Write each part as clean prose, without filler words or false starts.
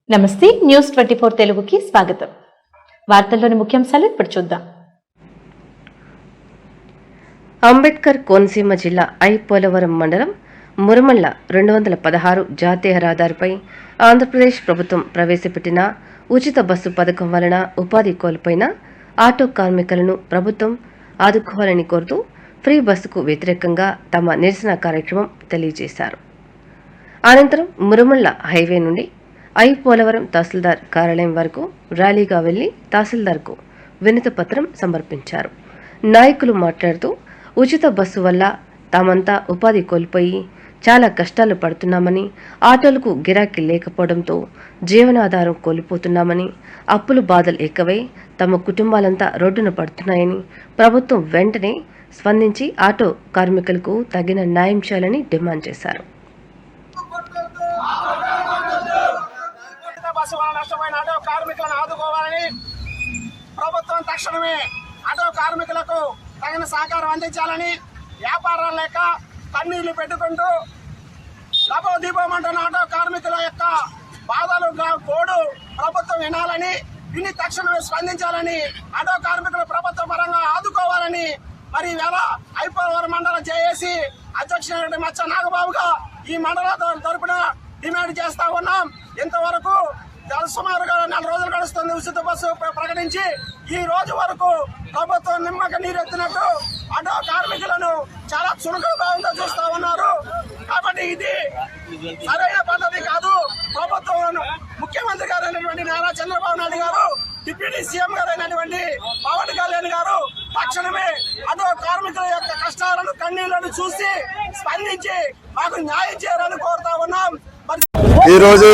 నమస్తే న్యూస్ 24 తెలుగుకి స్వాగతం. వార్తల్లోని ముఖ్యాంశాలు ఇప్పుడు చూద్దాం. అంబేద్కర్ కోనసీమ జిల్లా పోలవరం మండలం మురమళ్ళ 216 జాతీయ రహదారిపై ఆంధ్రప్రదేశ్ ప్రభుత్వం ప్రవేశపెట్టిన ఉచిత బస్సు పథకం వలన ఉపాధి కోల్పోయిన ఆటో కార్మికులను ప్రభుత్వం ఆదుకోవాలని కోరుతూ ఫ్రీ బస్సుకు వ్యతిరేకంగా తమ నిరసన కార్యక్రమం తెలియజేశారు. అనంతరం మురమళ్ళ హైవే నుండి పోలవరం తహసీల్దార్ కార్యాలయం వరకు ర్యాలీగా వెళ్లి తహసీల్దార్కు వినతి పత్రం సమర్పించారు. నాయకులు మాట్లాడుతూ ఉచిత బస్సు వల్ల తామంతా ఉపాధి కోల్పోయి చాలా కష్టాలు పడుతున్నామని, ఆటోలకు గిరాకీ లేకపోవడంతో జీవనాధారం కోల్పోతున్నామని, అప్పుల బాధలు ఎక్కువై తమ కుటుంబాలంతా రోడ్డున పడుతున్నాయని ప్రభుత్వం వెంటనే స్పందించి ఆటో కార్మికులకు తగిన న్యాయం చేయాలని డిమాండ్ చేశారు. నష్టపోయిన ఆటో కార్మికులను ఆదుకోవాలని ప్రభుత్వం తక్షణమే ఆటో కార్మికులకు తగిన సహకారం అందించాలని, వ్యాపారాలు లేక కన్నీళ్లు పెట్టుకుంటూ లభోదీపమంటున్న ఆటో కార్మికుల యొక్క బాధలు కోడు ప్రభుత్వం వినాలని, విని తక్షణమే స్పందించాలని, ఆటో కార్మికులు ప్రభుత్వ పరంగా ఆదుకోవాలని మరి వేళ పోలవరం మండల జేఏసీ అధ్యక్షుడు మచ్చ నాగబాబుగా ఈ మండల తరపున డిమాండ్ చేస్తా ఉన్నాం. ఇంతవరకు సుమారుగా 4 రోజులు గడుస్తుంది ఉచిత బస్సు ప్రకటించి. ఈ రోజు వరకు ప్రభుత్వం నిమ్మక నీరెత్తినట్టు ఆటో కార్మికులను చాలా చురుకుల భావంతో చూస్తా ఉన్నారు. కాబట్టి ఇది సరైన పద్ధతి కాదు. ప్రభుత్వం ముఖ్యమంత్రి గారు అయినటువంటి నారా చంద్రబాబు నాయుడు గారు, డిప్యూటీ సీఎం గారు అయినటువంటి పవన్ కళ్యాణ్ గారు తక్షణమే ఆటో కార్మికుల యొక్క కష్టాలను కన్నీళ్లను చూసి స్పందించి మాకు న్యాయం చేయాలని కోరుతా ఉన్నాం. ఈ రోజు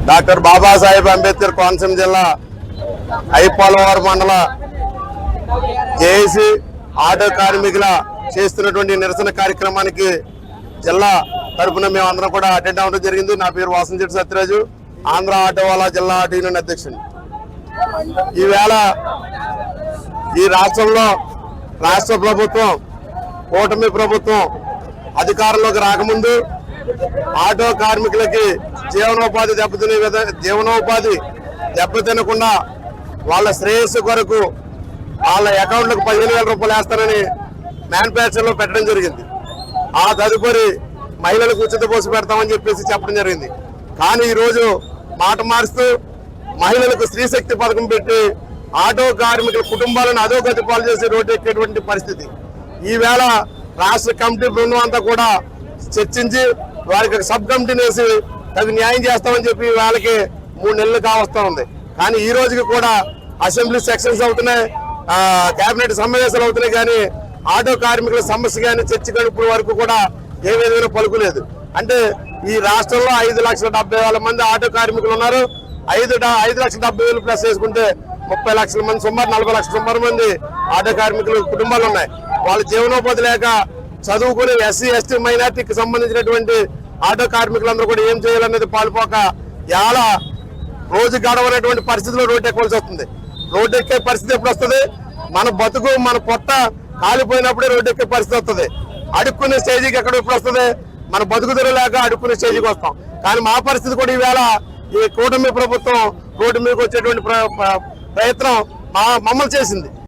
డాక్టర్ బాబాసాహెబ్ అంబేద్కర్ కోనసీమ జిల్లా పోలవరం మండల జేఏసీ ఆటో కార్మికుల చేస్తున్నటువంటి నిరసన కార్యక్రమానికి జిల్లా తరఫున మేమందరం కూడా అటెండ్ అవ్వడం జరిగింది. నా పేరు వాసంశెట్టి సత్యరాజు, ఆంధ్ర ఆటో వాళ్ళ జిల్లా ఆటో యూనియన్ అధ్యక్షుడు. ఈవేళ ఈ రాష్ట్రంలో రాష్ట్ర ప్రభుత్వం, కూటమి ప్రభుత్వం అధికారంలోకి రాకముందు ఆటో కార్మికులకి జీవనోపాధి దెబ్బతినకుండా వాళ్ళ శ్రేయస్సు కొరకు వాళ్ళ అకౌంట్లకు 15,000 రూపాయలు వేస్తానని మ్యానుఫ్యాక్చర్లో పెట్టడం జరిగింది. ఆ తదుపరి మహిళలకు ఉచిత బస్సు పెడతామని చెప్పేసి చెప్పడం జరిగింది. కానీ ఈరోజు మాట మారుస్తూ మహిళలకు స్త్రీశక్తి పథకం పెట్టి ఆటో కార్మికుల కుటుంబాలను అధోగతి పాలు చేసి రోడ్డు ఎక్కేటువంటి పరిస్థితి. ఈవేళ రాష్ట్ర కమిటీ బృందం అంతా కూడా చర్చించి వారికి సబ్ కమిటీని వేసి తగు న్యాయం చేస్తామని చెప్పి వాళ్ళకి 3 నెలలు కావస్తా ఉంది. కానీ ఈ రోజుకి కూడా అసెంబ్లీ సెక్షన్స్ అవుతున్నాయి, కేబినెట్ సమావేశాలు అవుతున్నాయి, కానీ ఆటో కార్మికుల సమస్య కానీ చర్చ గడుపు వరకు కూడా ఏ విధమైన పలుకులేదు. అంటే ఈ రాష్ట్రంలో 5,70,000 మంది ఆటో కార్మికులు ఉన్నారు. 5,70,000 ప్లస్ వేసుకుంటే 30 లక్షల మంది, సుమారు 40 లక్షల మంది ఆటో కార్మికులు కుటుంబాలు ఉన్నాయి. వాళ్ళ జీవనోపాధి లేక చదువుకునే ఎస్సీ ఎస్టీ మైనార్టీకి సంబంధించినటువంటి ఆటో కార్మికులందరూ కూడా ఏం చేయాలనేది పాల్పోక చాలా రోజు గడవనటువంటి పరిస్థితిలో రోడ్డు ఎక్కవలసి వస్తుంది. రోడ్డు ఎక్కే పరిస్థితి ఎప్పుడు వస్తుంది? మన బతుకు మన పొట్ట కాలిపోయినప్పుడే రోడ్డు ఎక్కే పరిస్థితి వస్తుంది. అడుక్కునే స్టేజీకి ఎక్కడ ఎప్పుడు వస్తుంది? మన బతుకు తెరలేక అడుక్కునే స్టేజీకి వస్తాం. కానీ మా పరిస్థితి కూడా ఈవేళ ఈ కూటమి ప్రభుత్వం రోడ్డు మీదకి వచ్చేటువంటి ప్రయత్నం మమ్మల్ని చేసింది.